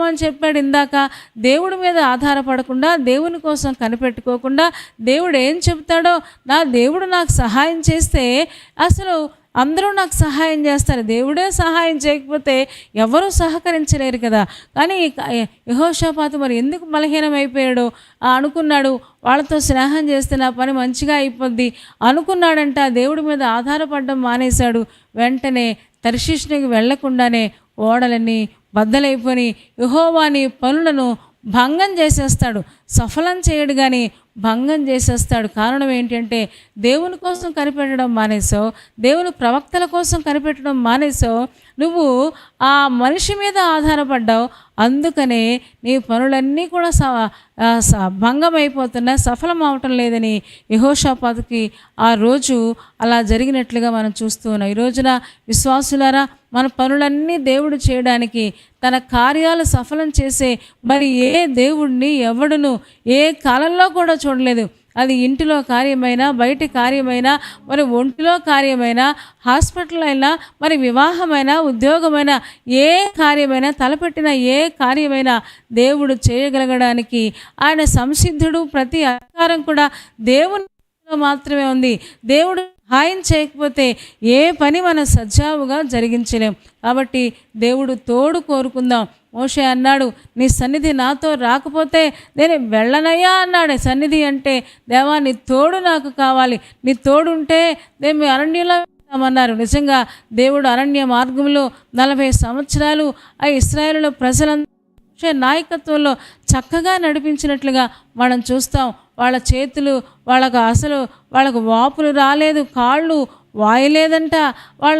అని చెప్పాడు. ఇందాక దేవుడి మీద ఆధారపడకుండా, దేవుని కోసం కనిపెట్టుకోకుండా, దేవుడు ఏం చెప్తాడో, నా దేవుడు నాకు సహాయం చేస్తే అసలు అందరూ నాకు సహాయం చేస్తారు, దేవుడే సహాయం చేయకపోతే ఎవరూ సహకరించలేరు కదా. కానీ యెహోషాపాతు మరి ఎందుకు బలహీనమైపోయాడో అనుకున్నాడు. వాళ్ళతో స్నేహం చేస్తే నా పని మంచిగా అయిపోద్ది అనుకున్నాడంట. దేవుడి మీద ఆధారపడడం మానేశాడు. వెంటనే తర్షీషునికి వెళ్లకుండానే ఓడలన్నీ బద్దలైపోయి యెహోవా నీ పనులను భంగం చేసేస్తాడు. సఫలం చేయడు కానీ భంగం చేసేస్తాడు. కారణం ఏంటంటే దేవుని కోసం కనిపెట్టడం మానేసావు, దేవుని ప్రవక్తల కోసం కనిపెట్టడం మానేసావు, నువ్వు ఆ మనిషి మీద ఆధారపడ్డావు. అందుకనే నీ పనులన్నీ కూడా భంగం అయిపోతున్నాయి, సఫలం అవటం లేదని యెహోషాపాతుకి ఆ రోజు అలా జరిగినట్లుగా మనం చూస్తూ ఉన్నాం. ఈ రోజున విశ్వాసులారా, మన పనులన్నీ దేవుడు చేయడానికి, తన కార్యాలు సఫలం చేసే మరి ఏ దేవుడిని ఎవడును ఏ కాలంలో కూడా చూడలేదు. అది ఇంటిలో కార్యమైనా, బయటి కార్యమైనా, మరి ఒంటిలో కార్యమైనా, హాస్పిటల్ అయినా, మరి వివాహమైనా, ఉద్యోగమైనా, ఏ కార్యమైనా, తలపెట్టిన ఏ కార్యమైనా దేవుడు చేయగలగడానికి ఆయన సంసిద్ధుడు. ప్రతి అధికారం కూడా దేవుని మాత్రమే ఉంది. దేవుడు సహాయం చేయకపోతే ఏ పని మనం సజావుగా జరిగించలేం. కాబట్టి దేవుడు తోడు కోరుకుందాం. మోషే అన్నాడు, నీ సన్నిధి నాతో రాకపోతే నేను వెళ్ళనయ్యా అన్నాడు. సన్నిధి అంటే దేవా నీ తోడు నాకు కావాలి, నీ తోడు ఉంటే మేము అరణ్యంలో వెళ్తామన్నారు. నిజంగా దేవుడు అరణ్య మార్గంలో 40 సంవత్సరాలు ఆ ఇశ్రాయేలు ప్రజలందరూ నాయకత్వంలో చక్కగా నడిపించినట్లుగా మనం చూస్తాం. వాళ్ళ చేతులు వాళ్ళకు వాపులు రాలేదు, కాళ్ళు వాయలేదంట, వాళ్ళ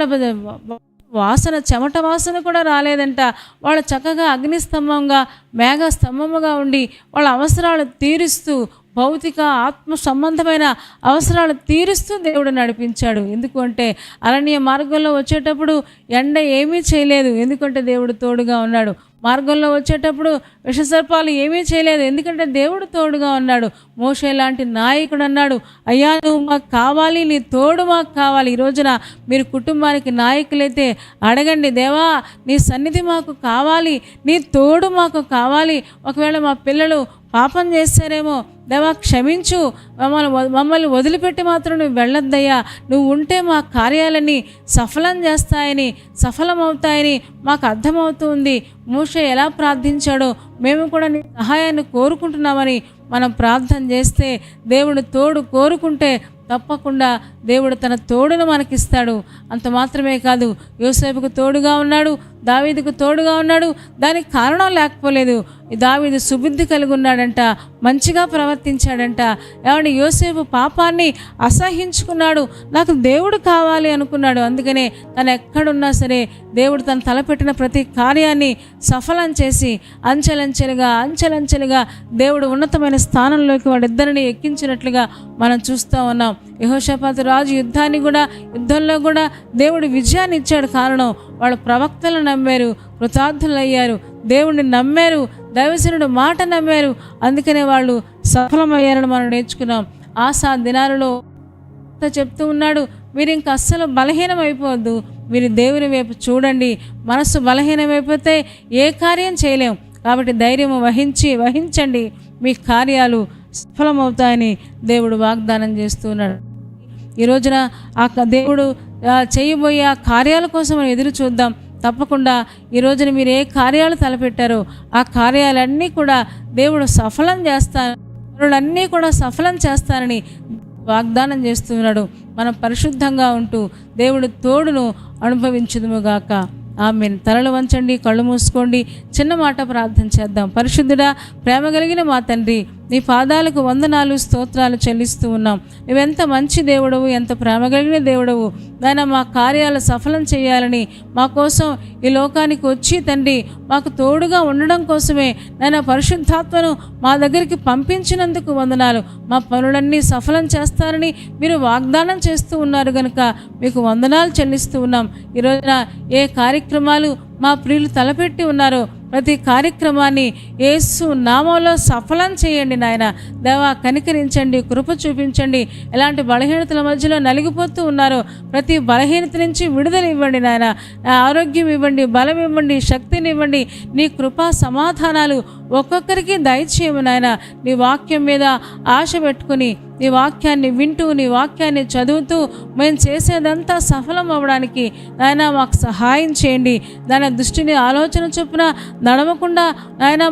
వాసన చెమట వాసన కూడా రాలేదంట. వాళ్ళు చక్కగా అగ్నిస్తంభంగా మేఘస్తంభముగా ఉండి వాళ్ళ అవసరాలు తీరుస్తూ, భౌతిక ఆత్మ సంబంధమైన అవసరాలు తీరుస్తూ దేవుడు నడిపించాడు. ఎందుకంటే అరణ్య మార్గంలో వచ్చేటప్పుడు ఎండ ఏమీ చేయలేదు, ఎందుకంటే దేవుడు తోడుగా ఉన్నాడు. మార్గంలో వచ్చేటప్పుడు విషసర్పాలు ఏమీ చేయలేదు, ఎందుకంటే దేవుడు తోడుగా ఉన్నాడు. మోషే లాంటి నాయకుడు అన్నాడు, అయ్యా నువ్వు మాకు కావాలి, నీ తోడు మాకు కావాలి. ఈ రోజున మీరు కుటుంబానికి నాయకులైతే అడగండి, దేవా నీ సన్నిధి మాకు కావాలి, నీ తోడు మాకు కావాలి. ఒకవేళ మా పిల్లలు పాపం చేస్తారేమో, దేవా క్షమించు, మమ్మల్ని వదిలిపెట్టి మాత్రం నువ్వు వెళ్ళొద్దయ్యా, నువ్వు ఉంటే మా కార్యాలని సఫలమవుతాయని మాకు అర్థమవుతుంది. మోషే ఎలా ప్రార్థించాడో మేము కూడా నీ సహాయాన్ని కోరుకుంటున్నామని మనం ప్రార్థన చేస్తే, దేవుడు తోడు కోరుకుంటే తప్పకుండా దేవుడు తన తోడును మనకిస్తాడు. అంత మాత్రమే కాదు, యోసేపుకు తోడుగా ఉన్నాడు, దావీదుకు తోడుగా ఉన్నాడు. దానికి కారణం లేకపోలేదు. దావీదు సుబుద్ధి కలిగి ఉన్నాడంట, మంచిగా ప్రవర్తించాడంట. ఏమంటే యోసేపు పాపాన్ని అసహించుకున్నాడు, నాకు దేవుడు కావాలి అనుకున్నాడు. అందుకనే తను ఎక్కడున్నా సరే దేవుడు తను తలపెట్టిన ప్రతి కార్యాన్ని సఫలం చేసి అంచెలంచెలుగా దేవుడు ఉన్నతమైన స్థానంలోకి వాడిద్దరిని ఎక్కించినట్లుగా మనం చూస్తూ ఉన్నాం. యెహోషాపాతు రాజు యుద్ధంలో కూడా దేవుడు విజయాన్ని ఇచ్చాడు. కారణం వాళ్ళు ప్రవక్తలను నమ్మారు, కృతార్థులయ్యారు, దేవుణ్ణి నమ్మారు, దైవజనుడు మాట నమ్మారు. అందుకనే వాళ్ళు సఫలమయ్యారని మనం నేర్చుకున్నాం. ఆసా దినాలలో చెప్తూ ఉన్నాడు, మీరు ఇంక అస్సలు బలహీనమైపోవద్దు, మీరు దేవుని వైపు చూడండి. మనస్సు బలహీనమైపోతే ఏ కార్యం చేయలేం. కాబట్టి ధైర్యం వహించండి, మీ కార్యాలు సఫలమవుతాయని దేవుడు వాగ్దానం చేస్తున్నాడు. ఈ రోజున ఆ దేవుడు చేయబోయే ఆ కార్యాల కోసం మనం ఎదురు చూద్దాం. తప్పకుండా ఈ రోజున మీరు ఏ కార్యాలు తలపెట్టారో ఆ కార్యాలన్నీ కూడా దేవుడు సఫలం చేస్తాను, పనులన్నీ కూడా సఫలం చేస్తానని వాగ్దానం చేస్తున్నాడు. మనం పరిశుద్ధంగా ఉంటూ దేవుడు తోడును అనుభవించుదుముగాక. ఆమేన్. తలలు వంచండి, కళ్ళు మూసుకోండి, చిన్న మాట ప్రార్థన చేద్దాం. పరిశుద్ధుడా, ప్రేమ కలిగిన మా తండ్రి, నీ పాదాలకు వందనాలు స్తోత్రాలు చెల్లిస్తూ ఉన్నాం. నువ్వెంత మంచి దేవుడవు, ఎంత ప్రేమ కలిగిన దేవుడవు నాయన. మా కార్యాలు సఫలం చేయాలని మా కోసం ఈ లోకానికి వచ్చి తండ్రి మాకు తోడుగా ఉండడం కోసమే నాయన పరిశుద్ధాత్మను మా దగ్గరికి పంపించినందుకు వందనాలు. మా పనులన్నీ సఫలం చేస్తారని మీరు వాగ్దానం చేస్తూ ఉన్నారు కనుక మీకు వందనాలు చెల్లిస్తూ ఉన్నాం. ఈరోజున ఏ కార్యక్రమాలు మా ప్రియులు తలపెట్టి ఉన్నారో ప్రతి కార్యక్రమాన్ని యేసు నామంలో సఫలం చేయండి నాయన. దేవా కనికరించండి, కృప చూపించండి. ఎలాంటి బలహీనతల మధ్యలో నలిగిపోతూ ఉన్నారో ప్రతి బలహీనత నుంచి విడుదల ఇవ్వండి నాయన. ఆరోగ్యం ఇవ్వండి, బలం ఇవ్వండి, శక్తిని ఇవ్వండి. నీ కృపా సమాధానాలు ఒక్కొక్కరికి దయచేయము నాయన. నీ వాక్యం మీద ఆశ పెట్టుకుని నీ వాక్యాన్ని వింటూ నీ వాక్యాన్ని చదువుతూ మేము చేసేదంతా సఫలం అవ్వడానికి నాయన మాకు సహాయం చేయండి. దాని దృష్టిని ఆలోచన చొప్పున నడవకుండా నాయన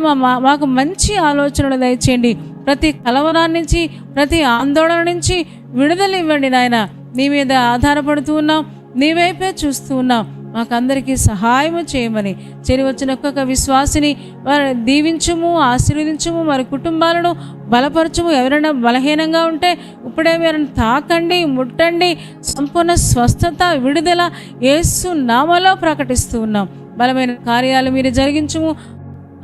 మాకు మంచి ఆలోచనలు దయచేయండి. ప్రతి కలవరాన్ని నుంచి ప్రతి ఆందోళన నుంచి విడుదల ఇవ్వండి నాయన. నీ మీద ఆధారపడుతూ ఉన్నాం, నీ వైపే చూస్తూ ఉన్నాం. మాకందరికీ సహాయము చేయమని చేరి వచ్చిన ఒక్కొక్క విశ్వాసిని వారు దీవించుము, ఆశీర్వదించుము, వారి కుటుంబాలను బలపరచుము. ఎవరైనా బలహీనంగా ఉంటే ఇప్పుడే మీరు తాకండి, ముట్టండి. సంపూర్ణ స్వస్థత, విడుదల యేసు నామములో ప్రకటిస్తూ ఉన్నాం. బలమైన కార్యాలు మీరు జరిగించుము.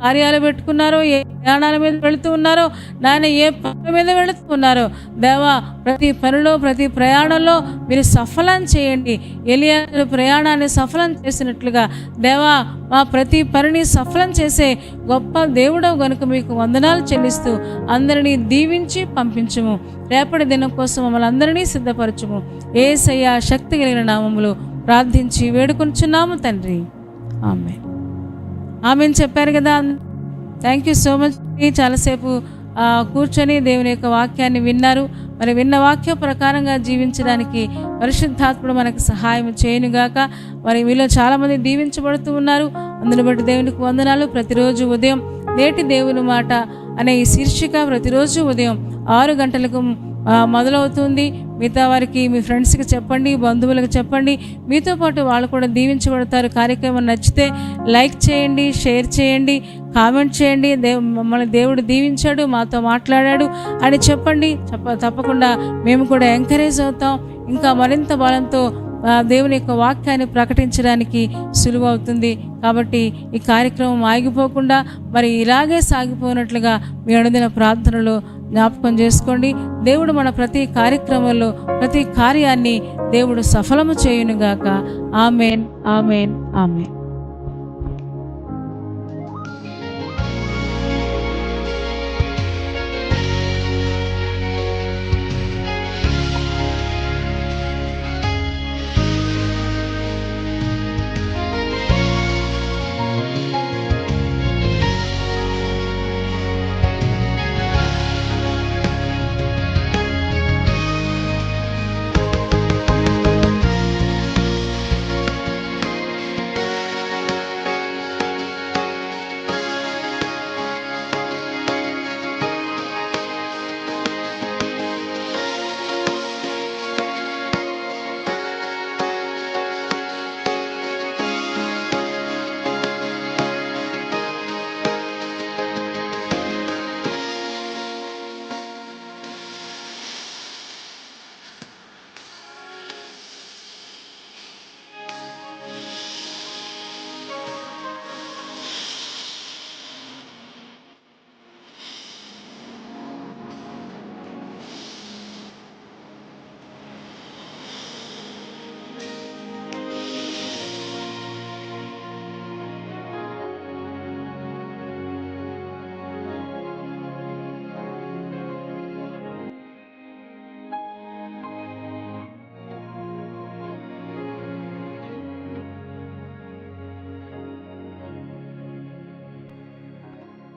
కార్యాలు పెట్టుకున్నారో, ఏ ప్రయాణాల మీద వెళుతూ ఉన్నారో నాయన, ఏ పనుల మీద వెళుతూ ఉన్నారో దేవా ప్రతి పనిలో ప్రతి ప్రయాణంలో మీరు సఫలం చేయండి. ఎలియా ప్రయాణాన్ని సఫలం చేసినట్లుగా దేవా మా ప్రతి పనిని సఫలం చేసే గొప్ప దేవుడవు గనుక మీకు వందనాలు చెల్లిస్తూ అందరినీ దీవించి పంపించుము. రేపటి దినం కోసం మమ్మల్ని అందరినీ సిద్ధపరచుము. యేసయ్య శక్తి కలిగిన నామములో ప్రార్థించి వేడుకొంచున్నాము తండ్రి. ఆమేన్. ఆమెను చెప్పారు కదా. Thank you so much. చాలాసేపు కూర్చొని దేవుని యొక్క వాక్యాన్ని విన్నారు. మరి విన్న వాక్య ప్రకారంగా జీవించడానికి పరిశుద్ధాత్ముడు మనకు సహాయం చేయనుగాక. మరి మీలో చాలామంది దీవించబడుతూ ఉన్నారు. అందును బట్టి దేవునికి వందనాలు. ప్రతిరోజు ఉదయం నేటి దేవుని మాట అనే ఈ శీర్షిక ప్రతిరోజు ఉదయం 6 గంటలకు మొదలవుతుంది. మిగతా వారికి మీ ఫ్రెండ్స్కి చెప్పండి, బంధువులకు చెప్పండి. మీతో పాటు వాళ్ళు కూడా దీవించబడతారు. కార్యక్రమం నచ్చితే లైక్ చేయండి, షేర్ చేయండి, కామెంట్ చేయండి. మమ్మల్ని దేవుడు దీవించాడు, మాతో మాట్లాడాడు అని చెప్పండి. తప్పకుండా మేము కూడా ఎంకరేజ్ అవుతాం. ఇంకా మరింత బలంతో దేవుని యొక్క వాక్యాన్ని ప్రకటించడానికి సులువవుతుంది. కాబట్టి ఈ కార్యక్రమం ఆగిపోకుండా మరి ఇలాగే సాగిపోయినట్లుగా మీ అనుదిన ప్రార్థనలో జ్ఞాపకం చేసుకోండి. దేవుడు మన ప్రతి కార్యక్రమంలో ప్రతి కార్యాన్ని దేవుడు సఫలము చేయునుగాక. ఆమేన్, ఆమేన్, ఆమేన్.